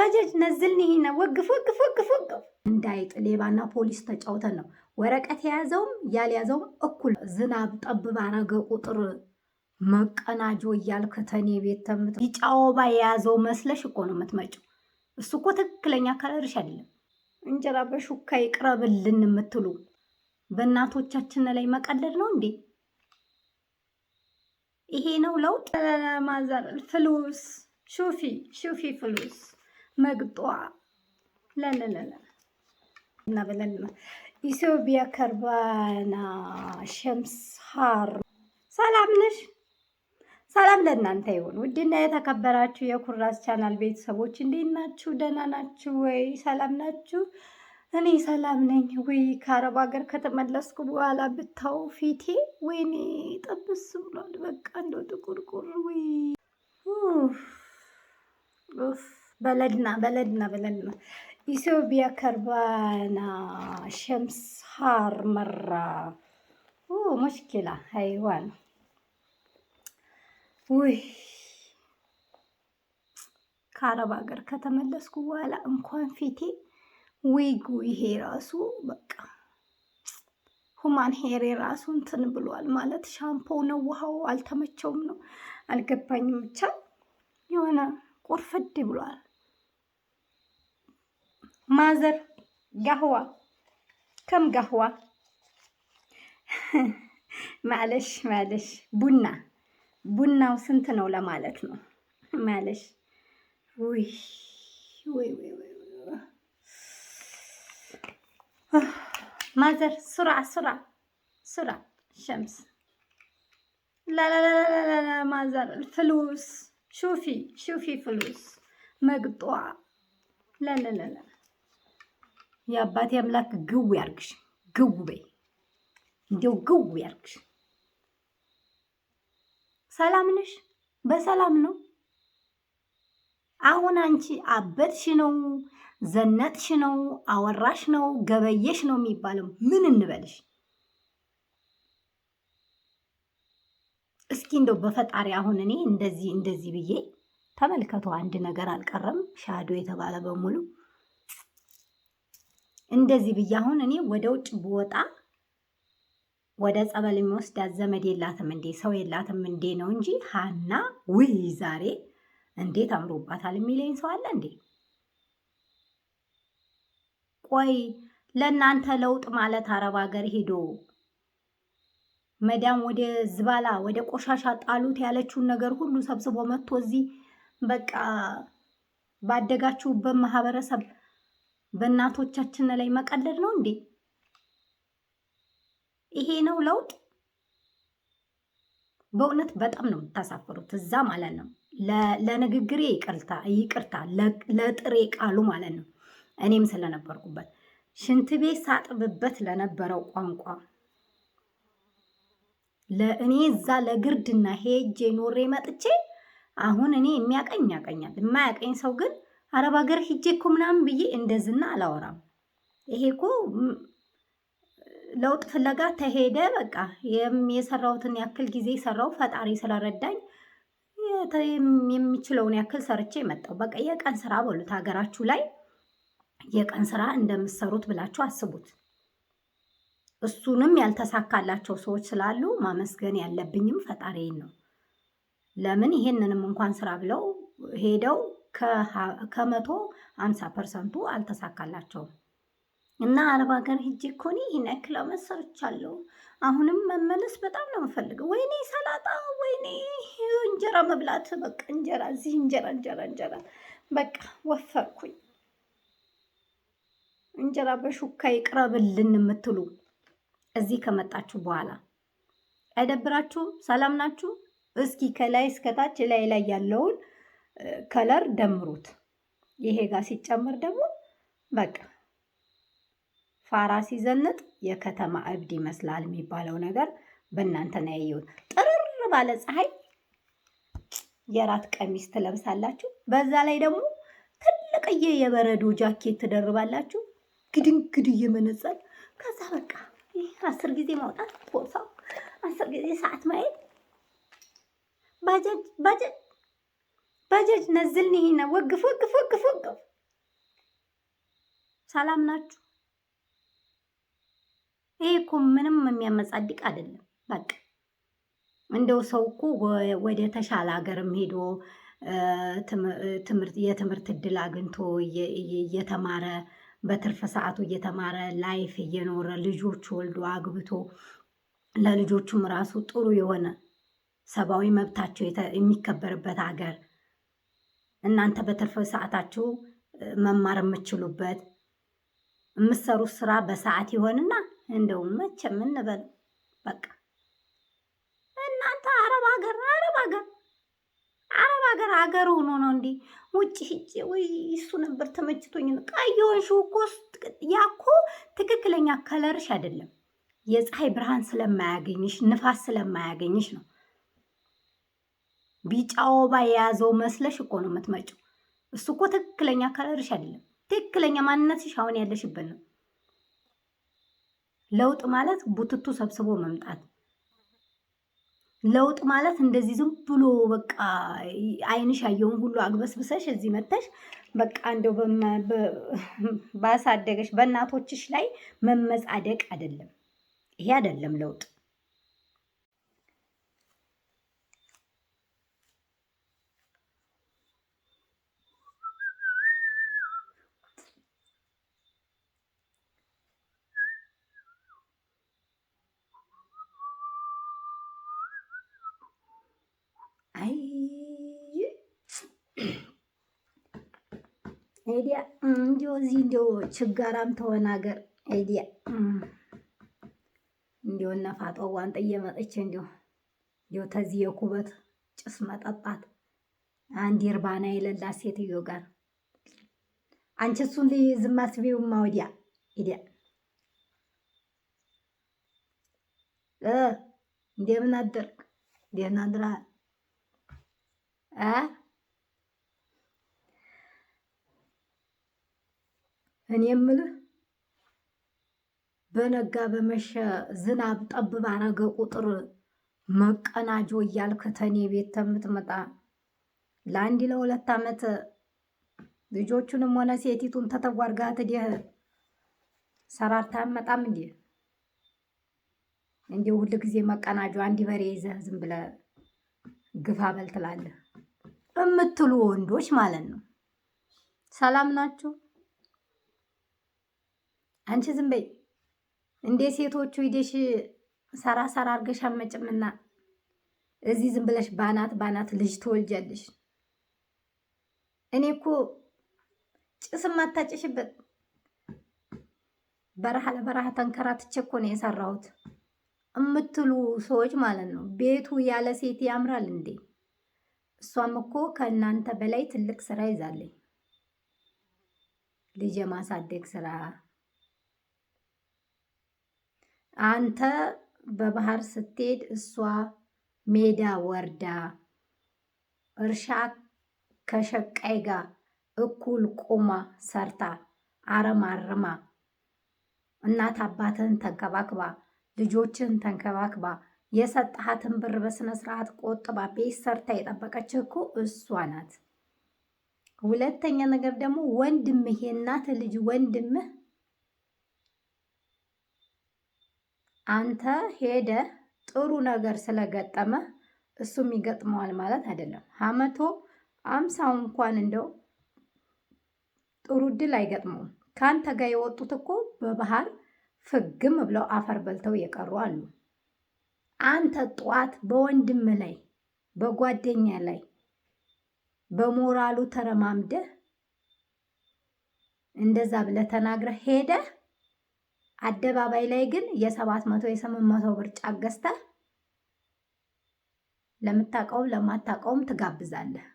ባጃጅ ነዝልኝ ሄና ወግፍ ወግፍ ወግፍ ወግፍ እንዳይጥ ሌባና ፖሊስ ተጫውተን ነው። ወረቀት የያዘውም ያልያዘውም እኩል ዝናብ ጠብ ባረገ ቁጥር መቀናጆ እያልክ ተኔ ቤት ተምት ቢጫ ወባ የያዘው መስለሽ እኮ ነው የምትመጪው። እሱ እኮ ትክክለኛ ከለርሽ አይደለም። እንጀራ በሹካ ይቅረብልን የምትሉ በእናቶቻችን ላይ መቀለድ ነው እንዴ? ይሄ ነው ለውጥ? ማዘር ፍሉስ ሹፊ ሹፊ ፍሉስ መግጧ ለለለለ እና በለለ ኢትዮጵያ ከርባና ሸምስ ሀር ሰላም ነሽ? ሰላም ለእናንተ ይሁን። ውድና የተከበራችሁ የኩራዝ ቻናል ቤተሰቦች እንዴት ናችሁ? ደህና ናችሁ ወይ? ሰላም ናችሁ? እኔ ሰላም ነኝ። ወይ ከአረብ ሀገር ከተመለስኩ በኋላ ብታው ፊቴ ወይኔ ጠብስ ብሏል። በቃ እንደው ጥቁርቁር ወይ በለድና ኢትዮጵያ ከርባና ሸምስ ሀር መራ ሙሽኪላ ሀይዋን ውይ ከአረብ ሀገር ከተመለስኩ በኋላ እንኳን ፊቴ ዊጉ ይሄ ራሱ በቃ ሁማን ሄሬ ራሱ እንትን ብሏል። ማለት ሻምፖ ነው ውሃው አልተመቸውም ነው አልገባኝም። ብቻ የሆነ ቁርፍድ ብሏል። ማዘር ጋህዋ ከም ጋህዋ ማለሽ ቡናው ስንት ነው ለማለት ነው። ማለሽ ውይ ማዘር ሱራ ሸምስ ላላላላ ማዘር ፍሉስ ሹፊ ፍሉስ መግጧ ላላላላ የአባቴ አምላክ ግው ያርግሽ። ግው በይ እንዲው ግው ያርግሽ። ሰላም ነሽ? በሰላም ነው? አሁን አንቺ አበድሽ ነው ዘነጥሽ ነው አወራሽ ነው ገበየሽ ነው የሚባለው? ምን እንበልሽ እስኪ እንደው በፈጣሪ አሁን እኔ እንደዚህ ብዬ ተመልከቱ። አንድ ነገር አልቀረም። ሻዶ የተባለ በሙሉ እንደዚህ ብዬ አሁን እኔ ወደ ውጭ ብወጣ ወደ ጸበል የሚወስዳት ዘመድ የላትም እንዴ ሰው የላትም እንዴ ነው እንጂ ሀና ውይ ዛሬ እንዴት አምሮባታል የሚለኝ ሰው አለ እንዴ? ቆይ ለእናንተ ለውጥ ማለት አረብ ሀገር ሄዶ መዳም ወደ ዝባላ ወደ ቆሻሻ ጣሉት ያለችውን ነገር ሁሉ ሰብስቦ መጥቶ እዚህ በቃ ባደጋችሁበት ማህበረሰብ በእናቶቻችን ላይ መቀለድ ነው እንዴ? ይሄ ነው ለውጥ? በእውነት በጣም ነው የምታሳፍሩት። እዛ ማለት ነው ለንግግሬ ይቅርታ ለጥሬ ቃሉ ማለት ነው። እኔም ስለነበርኩበት ሽንት ቤት ሳጥብበት ለነበረው ቋንቋ ለእኔ እዛ ለግርድና ሄጄ ኖሬ መጥቼ አሁን እኔ የሚያቀኝ ያቀኛል። የማያቀኝ ሰው ግን አረብ ሀገር ሂጄ እኮ ምናምን ብዬ እንደዝና አላወራም። ይሄ እኮ ለውጥ ፍለጋ ተሄደ። በቃ የሰራሁትን ያክል ጊዜ ሰራው። ፈጣሪ ስለረዳኝ የሚችለውን ያክል ሰርቼ መጣሁ። በቃ የቀን ስራ በሉት። ሀገራችሁ ላይ የቀን ስራ እንደምትሰሩት ብላችሁ አስቡት። እሱንም ያልተሳካላቸው ሰዎች ስላሉ ማመስገን ያለብኝም ፈጣሪን ነው። ለምን ይሄንንም እንኳን ስራ ብለው ሄደው ከ150% አልተሳካላቸውም። እና አረብ ሀገር ሂጅ እኮ እኔ ይሄን ያክል ዓመት ሰርቻለሁ። አሁንም መመለስ በጣም ነው የምፈልገው። ወይኔ ሰላጣ፣ ወይኔ እንጀራ መብላት፣ በቃ እንጀራ እዚህ እንጀራ በቃ ወፈርኩኝ። እንጀራ በሹካ ይቅረብልን የምትሉ እዚህ ከመጣችሁ በኋላ አይደብራችሁም? ሰላም ናችሁ? እስኪ ከላይ እስከታች ላይ ያለውን ከለር ደምሩት። ይሄ ጋር ሲጨመር ደግሞ በቃ ፋራ ሲዘንጥ የከተማ እብድ ይመስላል የሚባለው ነገር በእናንተ ነው ያየሁት። ጥርር ባለ ፀሐይ የራት ቀሚስ ትለብሳላችሁ። በዛ ላይ ደግሞ ትልቅዬ የበረዶ ጃኬት ትደርባላችሁ። ግድንግድ እየመነጸር ከዛ በቃ 10 ጊዜ ማውጣት ቦርሳው 10 ጊዜ ሰዓት ማየት ባጃጅ ነዝልኝ ሄና ወግፍ ሰላም ናችሁ? ይሄ እኮ ምንም የሚያመጻድቅ አይደለም። በቃ እንደው ሰው እኮ ወደ ተሻለ ሀገርም ሄዶ የትምህርት እድል አግኝቶ እየተማረ በትርፍ ሰዓቱ እየተማረ ላይፍ እየኖረ ልጆች ወልዶ አግብቶ ለልጆቹም ራሱ ጥሩ የሆነ ሰብአዊ መብታቸው የሚከበርበት ሀገር እናንተ በትርፍ ሰዓታችሁ መማር የምትችሉበት የምትሰሩት ስራ በሰዓት ይሆንና እንደው መቼም እንበል በቃ እናንተ አረብ ሀገር ሆኖ ነው እንዴ ውጭ ሂጅ ወይ እሱ ነበር ተመችቶኝ ቀይውን እኮ ያ እኮ ትክክለኛ ከለርሽ አይደለም። የፀሐይ ብርሃን ስለማያገኝሽ ንፋስ ስለማያገኝሽ ነው። ቢጫ ወባ የያዘው መስለሽ እኮ ነው የምትመጪው። እሱ እኮ ትክክለኛ ከለርሽ አይደለም። ትክክለኛ ማንነትሽ አሁን ያለሽበት ነው። ለውጥ ማለት ቡትቱ ሰብስቦ መምጣት። ለውጥ ማለት እንደዚህ ዝም ብሎ በቃ አይንሽ ያየውን ሁሉ አግበስብሰሽ እዚህ መተሽ በቃ እንደው ባሳደገሽ በእናቶችሽ ላይ መመጻደቅ አይደለም። ይሄ አይደለም ለውጥ። አይ አይዲያ እንዲያው እዚህ እንዲያው ችጋራም ተወናገር አይዲያ እንዲያው ነፋጠዋን ጥዬ መጥቼ እንዲያው ተዚህ የኩበት ጭስ መጠጣት አንድ እርባና የሌላት ሴትዮ ጋር አንቺ እሱን ዝም አትበይውማ። ወዲያ አይዲያ እንደምን አደርክ? ደህና አድረሃል? እኔ የምልህ በነጋ በመሸ ዝናብ ጠብ ባረገ ቁጥር መቀናጆ እያልክ ተኔ ቤት ተምትመጣ ለአንድ ለሁለት ዓመት ልጆቹንም ሆነ ሴቲቱን ተተጓርጋ ትዲህ ሰራርታ መጣም እንዲሁ ሁሉ ጊዜ መቀናጆ አንድ በሬ ይዘህ ዝም ብለህ ግፋ በል ትላለህ እምትሉ ወንዶች ማለት ነው። ሰላም ናችሁ? አንቺ ዝም በይ። እንደ ሴቶቹ ሂደሽ ሰራ አርገሽ አመጭምና እዚህ ዝም ብለሽ ባናት ልጅ ትወልጃለሽ። እኔ እኮ ጭስ ማታጭሽበት በረሃ ለበረሃ ተንከራትቼ እኮ ነው የሰራሁት እምትሉ ሰዎች ማለት ነው። ቤቱ ያለ ሴት ያምራል እንዴ? እሷም እኮ ከእናንተ በላይ ትልቅ ስራ ይዛለኝ። ልጅ የማሳደግ ስራ። አንተ በባህር ስትሄድ እሷ ሜዳ ወርዳ እርሻ ከሸቃይ ጋር እኩል ቆማ ሰርታ አረማ እናት አባትህን ተንከባክባ ልጆችህን ተንከባክባ የሰጠሃትን ብር በስነ ስርዓት ቆጥባ ቤት ሰርታ የጠበቀችህ እኮ እሷ ናት። ሁለተኛ ነገር ደግሞ ወንድምህ የእናት ልጅ ወንድምህ አንተ ሄደ ጥሩ ነገር ስለገጠመ እሱም ይገጥመዋል ማለት አይደለም። 150 እንኳን እንደው ጥሩ እድል አይገጥመውም። ካንተ ጋር የወጡት እኮ በባህር ፍግም ብለው አፈር በልተው የቀሩ አሉ። አንተ ጧት በወንድም ላይ በጓደኛ ላይ በሞራሉ ተረማምደህ እንደዛ ብለህ ተናግረህ ሄደህ አደባባይ ላይ ግን የ700 የ800 ብር ጫት ገዝተህ ለምታውቀውም ለማታውቀውም ትጋብዛለህ።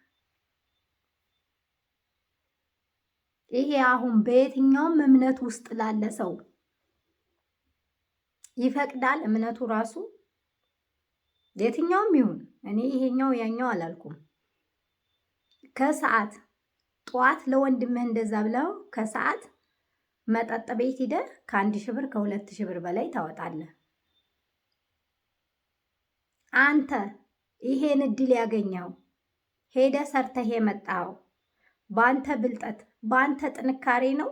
ይሄ አሁን በየትኛውም እምነት ውስጥ ላለ ሰው ይፈቅዳል። እምነቱ ራሱ የትኛውም ይሁን እኔ ይሄኛው ያኛው አላልኩም። ከሰዓት ጠዋት ለወንድምህ እንደዛ ብለው ከሰዓት መጠጥ ቤት ሂደህ ከ1000 ብር ከ2000 ብር በላይ ታወጣለህ። አንተ ይሄን እድል ያገኘው ሄደህ ሰርተህ የመጣው በአንተ ብልጠት በአንተ ጥንካሬ ነው።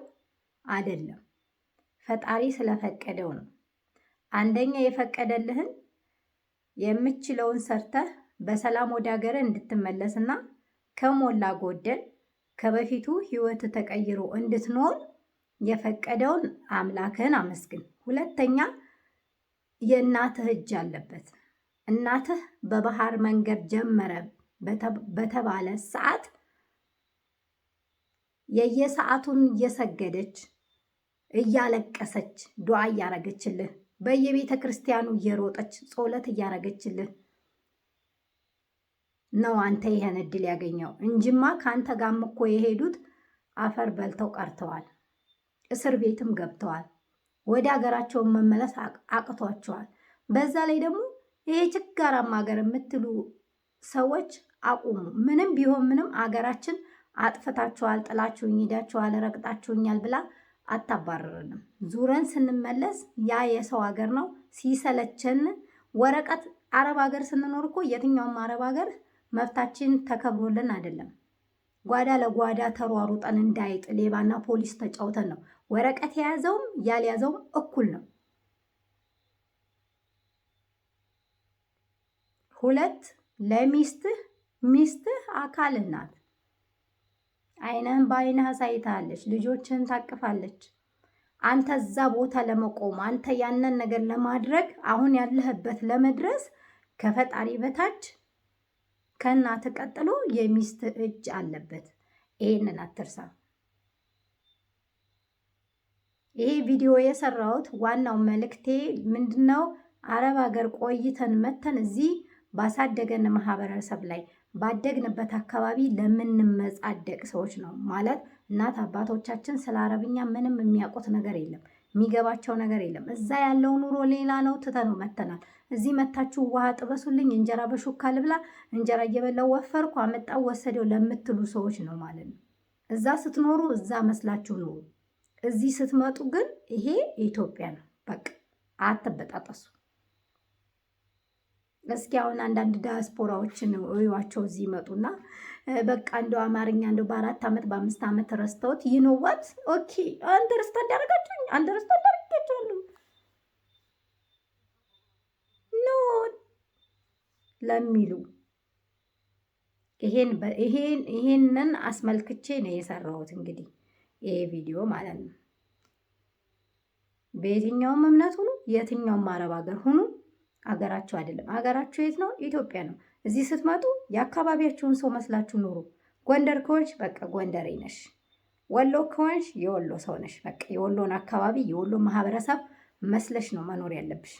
አይደለም። ፈጣሪ ስለፈቀደው ነው። አንደኛ የፈቀደልህን የምችለውን ሰርተህ በሰላም ወደ ሀገር እንድትመለስና ከሞላ ጎደል ከበፊቱ ህይወት ተቀይሮ እንድትኖር የፈቀደውን አምላክህን አመስግን። ሁለተኛ የእናትህ እጅ አለበት። እናትህ በባህር መንገድ ጀመረ በተባለ ሰዓት የየሰዓቱን እየሰገደች እያለቀሰች ዱዓ እያረገችልህ በየቤተ ክርስቲያኑ እየሮጠች ጸሎት እያረገችልህ ነው አንተ ይሄን እድል ያገኘው እንጂማ ከአንተ ጋርም እኮ የሄዱት አፈር በልተው ቀርተዋል። እስር ቤትም ገብተዋል። ወደ ሀገራቸውን መመለስ አቅቷቸዋል። በዛ ላይ ደግሞ ይሄ ችጋራማ ሀገር የምትሉ ሰዎች አቁሙ። ምንም ቢሆን ምንም አገራችን አጥፍታችኋል፣ ጥላችሁኝ ሄዳችኋል፣ ረግጣችሁኛል ብላ አታባረርንም። ዙረን ስንመለስ ያ የሰው ሀገር ነው። ሲሰለቸን ወረቀት አረብ ሀገር ስንኖር እኮ የትኛውም አረብ ሀገር መብታችን ተከብሮልን አይደለም። ጓዳ ለጓዳ ተሯሩጠን እንዳይጥ ሌባና ፖሊስ ተጫውተን ነው። ወረቀት የያዘውም ያልያዘውም እኩል ነው። ሁለት ሚስትህ አካልህ ናት። አይንህን በአይንህ አሳይታለች፣ ልጆችህን ታቅፋለች። አንተ እዛ ቦታ ለመቆም አንተ ያንን ነገር ለማድረግ አሁን ያለህበት ለመድረስ ከፈጣሪ በታች ከእናት ቀጥሎ የሚስት እጅ አለበት። ይሄንን አትርሳ። ይሄ ቪዲዮ የሰራሁት ዋናው መልእክቴ ምንድነው? አረብ ሀገር ቆይተን መተን እዚህ ባሳደገን ማህበረሰብ ላይ ባደግንበት አካባቢ ለምንመጻደቅ ሰዎች ነው። ማለት እናት አባቶቻችን ስለ አረብኛ ምንም የሚያውቁት ነገር የለም፣ የሚገባቸው ነገር የለም። እዛ ያለው ኑሮ ሌላ ነው። ትተነው መተናል። እዚህ መታችሁ ውሃ ጥበሱልኝ፣ እንጀራ በሹካ ልብላ፣ እንጀራ እየበላው ወፈርኩ፣ አመጣው ወሰደው ለምትሉ ሰዎች ነው ማለት ነው። እዛ ስትኖሩ እዛ መስላችሁ ኑሩ። እዚህ ስትመጡ ግን ይሄ ኢትዮጵያ ነው። በቃ አትበጣጠሱ። እስኪ አሁን አንዳንድ ዲያስፖራዎችን እዩዋቸው። እዚህ ይመጡና በቃ እንደው አማርኛ እንደው በ4 ዓመት በ5 ዓመት ረስተውት ይኖዋት ኦኬ አንደርስታንድ ያደርጋችሁኝ አንደርስታንድ ያደርጋችኋለሁ ኖ ለሚሉ ይሄንን አስመልክቼ ነው የሰራሁት። እንግዲህ ይሄ ቪዲዮ ማለት ነው። በየትኛውም እምነት ሁኑ፣ የትኛውም አረብ ሀገር ሁኑ፣ አገራችሁ አይደለም። አገራችሁ የት ነው? ኢትዮጵያ ነው። እዚህ ስትመጡ የአካባቢያችሁን ሰው መስላችሁ ኑሩ። ጎንደር ከሆንሽ በቃ ጎንደሬ ነሽ። ወሎ ከሆንሽ የወሎ ሰው ነሽ። በቃ የወሎን አካባቢ የወሎ ማህበረሰብ መስለሽ ነው መኖር ያለብሽ።